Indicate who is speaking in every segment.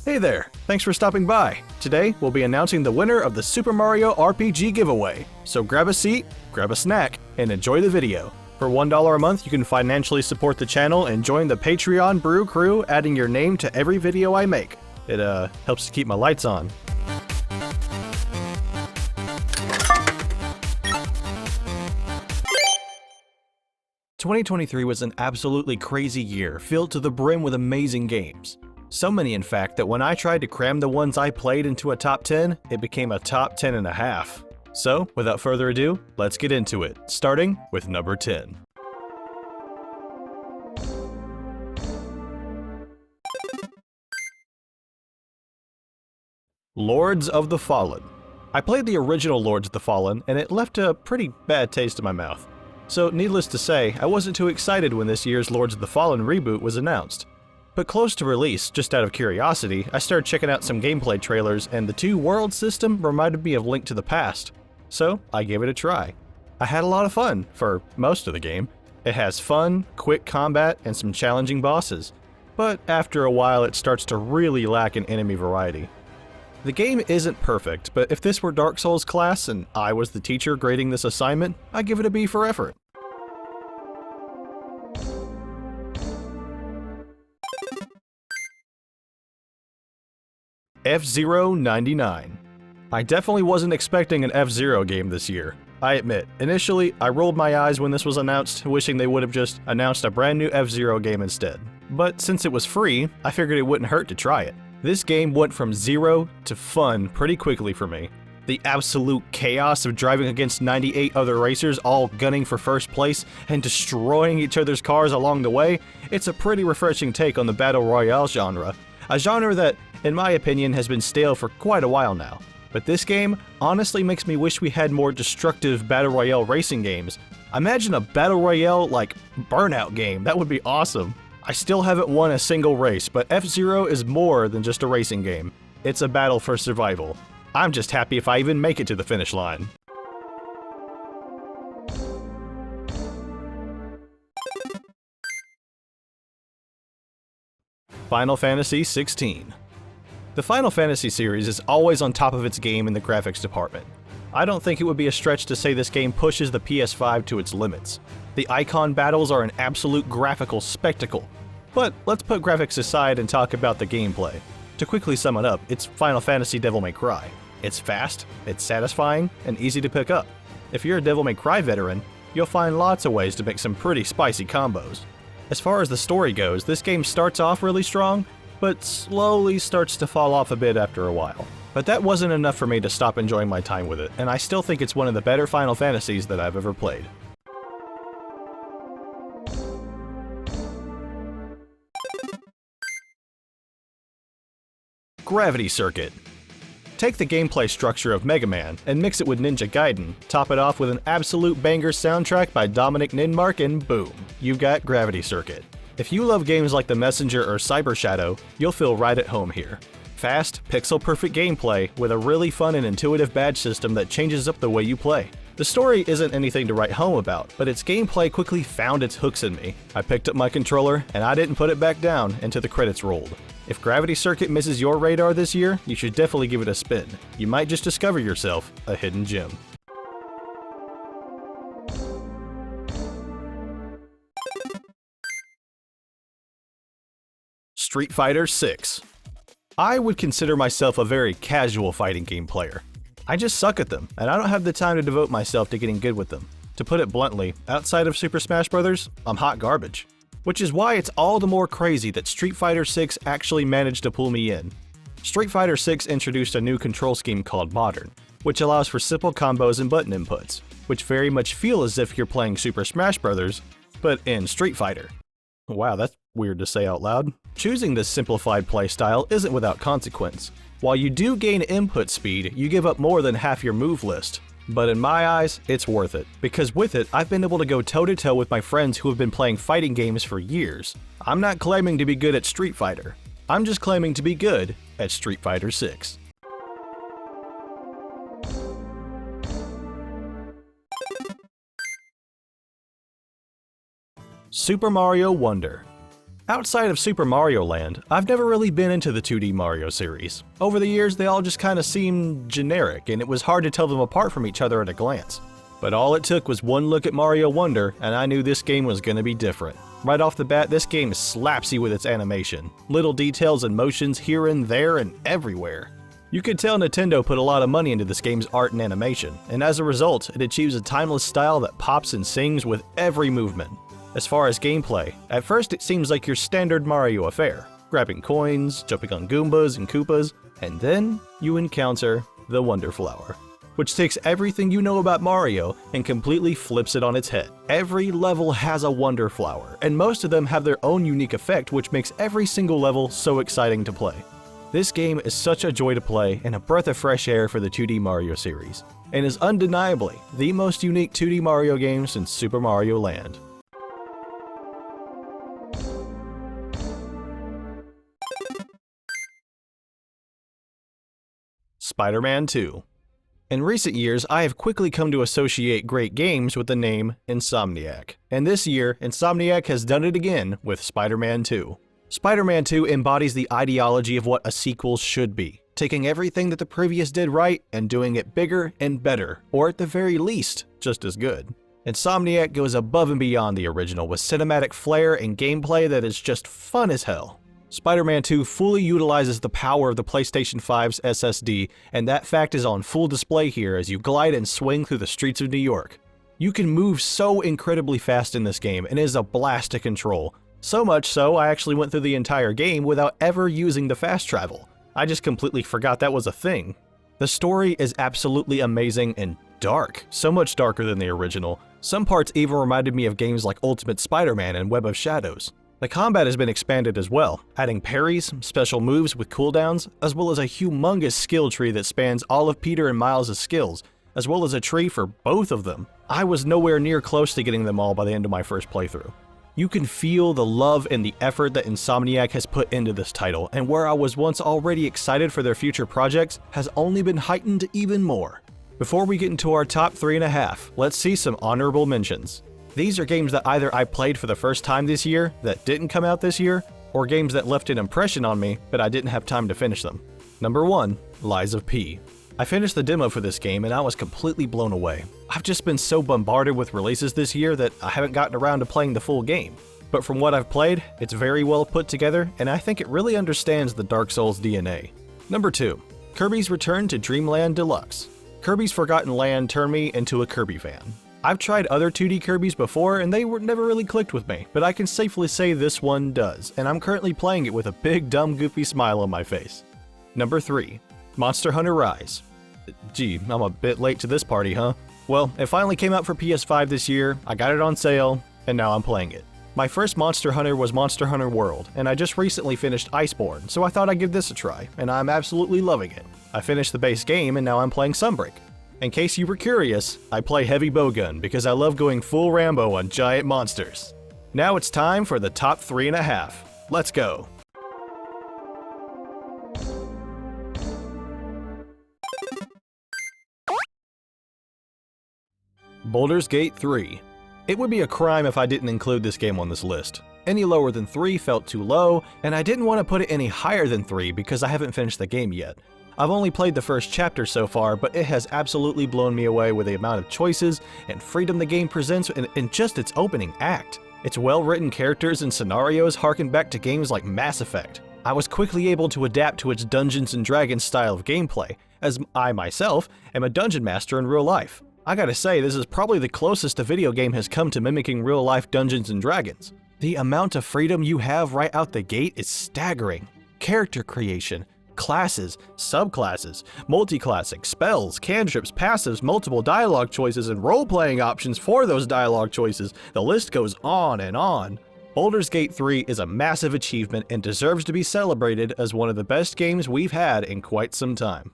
Speaker 1: Hey there, thanks for stopping by. Today, we'll be announcing the winner of the Super Mario RPG giveaway. So grab a seat, grab a snack, and enjoy the video. For $1 a month, you can financially support the channel and join the Patreon Brew Crew, adding your name to every video I make. It helps to keep my lights on. "2023 was an absolutely crazy year, filled to the brim with amazing games. So many, in fact, that when I tried to cram the ones I played into a top 10, it became a top 10 and a half. So, without further ado, let's get into it, starting with number 10. Lords of the Fallen. I played the original Lords of the Fallen, and it left a pretty bad taste in my mouth. So, needless to say, I wasn't too excited when this year's Lords of the Fallen reboot was announced. But close to release, just out of curiosity, I started checking out some gameplay trailers, and the two-world system reminded me of Link to the Past. So, I gave it a try. I had a lot of fun, for most of the game. It has fun, quick combat, and some challenging bosses. But after a while, it starts to really lack in enemy variety. The game isn't perfect, but if this were Dark Souls class and I was the teacher grading this assignment, I'd give it a B for effort. FZero 99. I definitely wasn't expecting an FZero game this year. I admit, initially, I rolled my eyes when this was announced, wishing they would have just announced a brand new FZero game instead. But since it was free, I figured it wouldn't hurt to try it. This game went from zero to fun pretty quickly for me. The absolute chaos of driving against 98 other racers all gunning for first place and destroying each other's cars along the way, it's a pretty refreshing take on the Battle Royale genre. A genre that, in my opinion, has been stale for quite a while now. But this game honestly makes me wish we had more destructive Battle Royale racing games. Imagine a Battle Royale like Burnout game, that would be awesome. I still haven't won a single race, but FZero is more than just a racing game. It's a battle for survival. I'm just happy if I even make it to the finish line. Final Fantasy XVI. The Final Fantasy series is always on top of its game in the graphics department. I don't think it would be a stretch to say this game pushes the PS5 to its limits. The icon battles are an absolute graphical spectacle. But let's put graphics aside and talk about the gameplay. To quickly sum it up, it's Final Fantasy Devil May Cry. It's fast, it's satisfying, and easy to pick up. If you're a Devil May Cry veteran, you'll find lots of ways to make some pretty spicy combos. As far as the story goes, this game starts off really strong, but slowly starts to fall off a bit after a while. But that wasn't enough for me to stop enjoying my time with it, and I still think it's one of the better Final Fantasies that I've ever played. Gravity Circuit. Take the gameplay structure of Mega Man and mix it with Ninja Gaiden, top it off with an absolute banger soundtrack by Dominic Ninmark, and boom, you've got Gravity Circuit. If you love games like The Messenger or Cyber Shadow, you'll feel right at home here. Fast, pixel-perfect gameplay with a really fun and intuitive badge system that changes up the way you play. The story isn't anything to write home about, but its gameplay quickly found its hooks in me. I picked up my controller, and I didn't put it back down until the credits rolled. If Gravity Circuit misses your radar this year, you should definitely give it a spin. You might just discover yourself a hidden gem. Street Fighter VI. I would consider myself a very casual fighting game player. I just suck at them, and I don't have the time to devote myself to getting good with them. To put it bluntly, outside of Super Smash Bros., I'm hot garbage. Which is why it's all the more crazy that Street Fighter VI actually managed to pull me in. Street Fighter VI introduced a new control scheme called Modern, which allows for simple combos and button inputs, which very much feel as if you're playing Super Smash Bros., but in Street Fighter. Wow, that's weird to say out loud. Choosing this simplified playstyle isn't without consequence. While you do gain input speed, you give up more than half your move list. But in my eyes, it's worth it, because with it, I've been able to go toe-to-toe with my friends who have been playing fighting games for years. I'm not claiming to be good at Street Fighter. I'm just claiming to be good at Street Fighter VI. Super Mario Wonder. Outside of Super Mario Land, I've never really been into the 2D Mario series. Over the years, they all just kinda seemed generic, and it was hard to tell them apart from each other at a glance. But all it took was one look at Mario Wonder, and I knew this game was gonna be different. Right off the bat, this game slaps you with its animation. Little details and motions here and there and everywhere. You could tell Nintendo put a lot of money into this game's art and animation, and as a result, it achieves a timeless style that pops and sings with every movement. As far as gameplay, at first it seems like your standard Mario affair, grabbing coins, jumping on Goombas and Koopas, and then you encounter the Wonder Flower, which takes everything you know about Mario and completely flips it on its head. Every level has a Wonder Flower, and most of them have their own unique effect, which makes every single level so exciting to play. This game is such a joy to play and a breath of fresh air for the 2D Mario series, and is undeniably the most unique 2D Mario game since Super Mario Land. SpiderMan II. In recent years, I have quickly come to associate great games with the name Insomniac, and this year, Insomniac has done it again with SpiderMan II. SpiderMan II embodies the ideology of what a sequel should be, taking everything that the previous did right and doing it bigger and better, or at the very least, just as good. Insomniac goes above and beyond the original with cinematic flair and gameplay that is just fun as hell. SpiderMan II fully utilizes the power of the PlayStation 5's SSD, and that fact is on full display here as you glide and swing through the streets of New York. You can move so incredibly fast in this game, and it is a blast to control. So much so, I actually went through the entire game without ever using the fast travel. I just completely forgot that was a thing. The story is absolutely amazing and dark, so much darker than the original. Some parts even reminded me of games like Ultimate Spider-Man and Web of Shadows. The combat has been expanded as well, adding parries, special moves with cooldowns, as well as a humongous skill tree that spans all of Peter and Miles' skills, as well as a tree for both of them. I was nowhere near close to getting them all by the end of my first playthrough. You can feel the love and the effort that Insomniac has put into this title, and where I was once already excited for their future projects has only been heightened even more. Before we get into our top 3.5, let's see some honorable mentions. These are games that either I played for the first time this year that didn't come out this year, or games that left an impression on me but I didn't have time to finish them. Number 1, Lies of P. I finished the demo for this game and I was completely blown away. I've just been so bombarded with releases this year that I haven't gotten around to playing the full game. But from what I've played, it's very well put together and I think it really understands the Dark Souls DNA. Number 2, Kirby's Return to Dreamland Deluxe. Kirby's Forgotten Land turned me into a Kirby fan. I've tried other 2D Kirbys before and they never really clicked with me, but I can safely say this one does, and I'm currently playing it with a big dumb goofy smile on my face. Number 3, Monster Hunter Rise. Gee, I'm a bit late to this party, huh? Well, it finally came out for PS5 this year, I got it on sale, and now I'm playing it. My first Monster Hunter was Monster Hunter World, and I just recently finished Iceborne, so I thought I'd give this a try, and I'm absolutely loving it. I finished the base game and now I'm playing Sunbreak. In case you were curious, I play heavy bowgun because I love going full Rambo on giant monsters. Now it's time for the top 3.5. Let's go. Boulders Gate 3. It would be a crime if I didn't include this game on this list. Any lower than 3 felt too low, and I didn't want to put it any higher than 3 because I haven't finished the game yet. I've only played the first chapter so far, but it has absolutely blown me away with the amount of choices and freedom the game presents in just its opening act. Its well-written characters and scenarios harken back to games like Mass Effect. I was quickly able to adapt to its Dungeons & Dragons style of gameplay, as I myself am a dungeon master in real life. I gotta say, this is probably the closest a video game has come to mimicking real-life Dungeons & Dragons. The amount of freedom you have right out the gate is staggering. Character creation, classes, subclasses, multi-classing, spells, cantrips, passives, multiple dialogue choices, and role-playing options for those dialogue choices. The list goes on and on. Boulders Gate 3 is a massive achievement and deserves to be celebrated as one of the best games we've had in quite some time.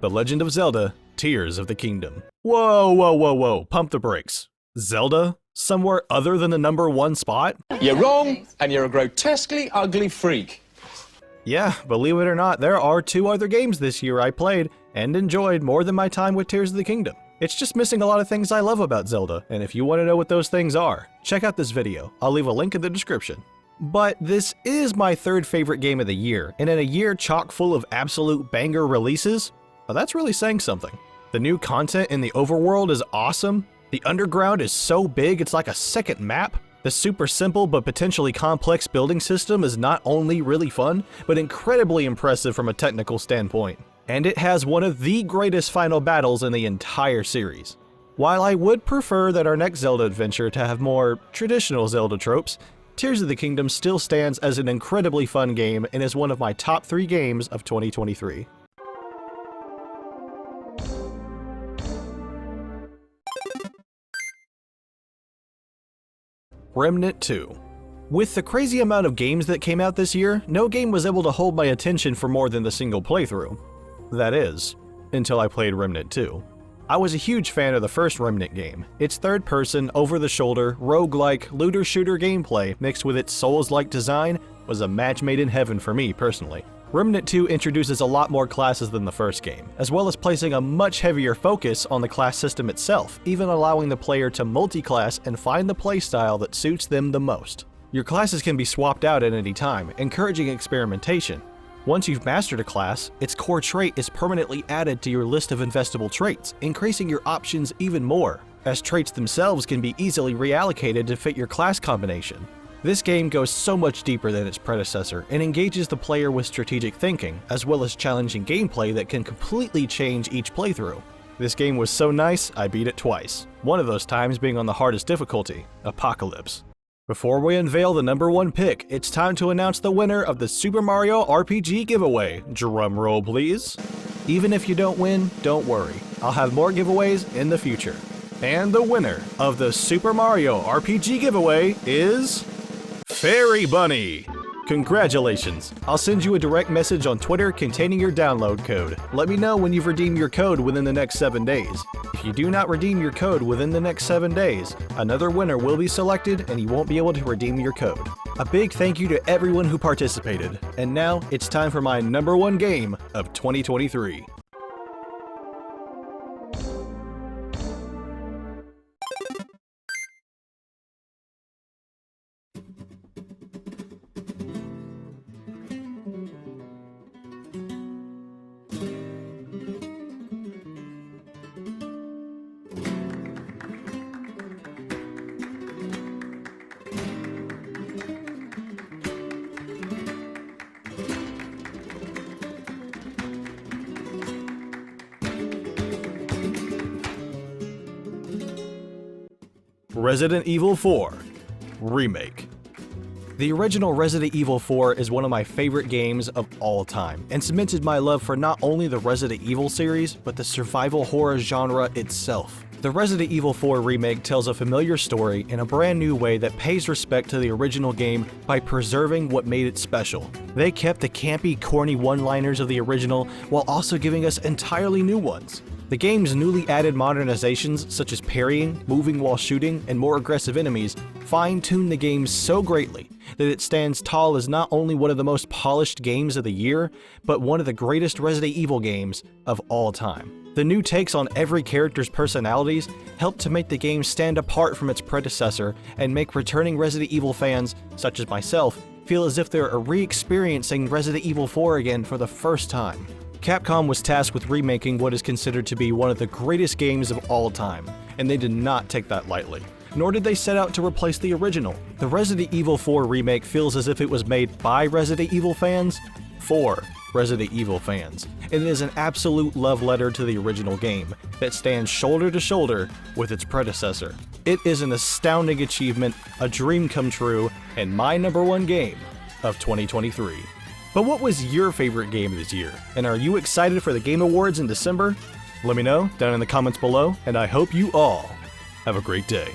Speaker 1: The Legend of Zelda: Tears of the Kingdom. Whoa, pump the brakes. Zelda? Somewhere other than the number 1 spot?
Speaker 2: You're wrong, and you're a grotesquely ugly freak.
Speaker 1: Yeah, believe it or not, there are 2 other games this year I played, and enjoyed more than my time with Tears of the Kingdom. It's just missing a lot of things I love about Zelda, and if you want to know what those things are, check out this video. I'll leave a link in the description. But this is my third favorite game of the year, and in a year chock full of absolute banger releases, well, that's really saying something. The new content in the overworld is awesome, the underground is so big it's like a second map, the super simple but potentially complex building system is not only really fun, but incredibly impressive from a technical standpoint. And it has one of the greatest final battles in the entire series. While I would prefer that our next Zelda adventure to have more traditional Zelda tropes, Tears of the Kingdom still stands as an incredibly fun game and is one of my top 3 games of 2023. Remnant II. With the crazy amount of games that came out this year, no game was able to hold my attention for more than the single playthrough. That is, until I played Remnant II. I was a huge fan of the first Remnant game. Its third-person, over-the-shoulder, roguelike, looter-shooter gameplay mixed with its Souls-like design was a match made in heaven for me personally. Remnant II introduces a lot more classes than the first game, as well as placing a much heavier focus on the class system itself, even allowing the player to multi-class and find the playstyle that suits them the most. Your classes can be swapped out at any time, encouraging experimentation. Once you've mastered a class, its core trait is permanently added to your list of investable traits, increasing your options even more, as traits themselves can be easily reallocated to fit your class combination. This game goes so much deeper than its predecessor and engages the player with strategic thinking, as well as challenging gameplay that can completely change each playthrough. This game was so nice, I beat it twice, one of those times being on the hardest difficulty, Apocalypse. Before we unveil the number 1 pick, it's time to announce the winner of the Super Mario RPG giveaway. Drum roll please. Even if you don't win, don't worry, I'll have more giveaways in the future. And the winner of the Super Mario RPG giveaway is Fairy Bunny! Congratulations! I'll send you a direct message on Twitter containing your download code. Let me know when you've redeemed your code within the next 7 days. If you do not redeem your code within the next 7 days, another winner will be selected and you won't be able to redeem your code. A big thank you to everyone who participated. And now, it's time for my number 1 game of 2023. Resident Evil 4 Remake. The original Resident Evil 4 is one of my favorite games of all time, and cemented my love for not only the Resident Evil series, but the survival horror genre itself. The Resident Evil 4 Remake tells a familiar story in a brand new way that pays respect to the original game by preserving what made it special. They kept the campy, corny one-liners of the original while also giving us entirely new ones. The game's newly added modernizations such as parrying, moving while shooting, and more aggressive enemies fine-tune the game so greatly that it stands tall as not only one of the most polished games of the year, but one of the greatest Resident Evil games of all time. The new takes on every character's personalities help to make the game stand apart from its predecessor and make returning Resident Evil fans, such as myself, feel as if they're re-experiencing Resident Evil 4 again for the first time. Capcom was tasked with remaking what is considered to be one of the greatest games of all time, and they did not take that lightly. Nor did they set out to replace the original. The Resident Evil 4 remake feels as if it was made by Resident Evil fans for Resident Evil fans, and it is an absolute love letter to the original game that stands shoulder to shoulder with its predecessor. It is an astounding achievement, a dream come true, and my number 1 game of 2023. But what was your favorite game this year? And are you excited for the Game Awards in December? Let me know down in the comments below, and I hope you all have a great day.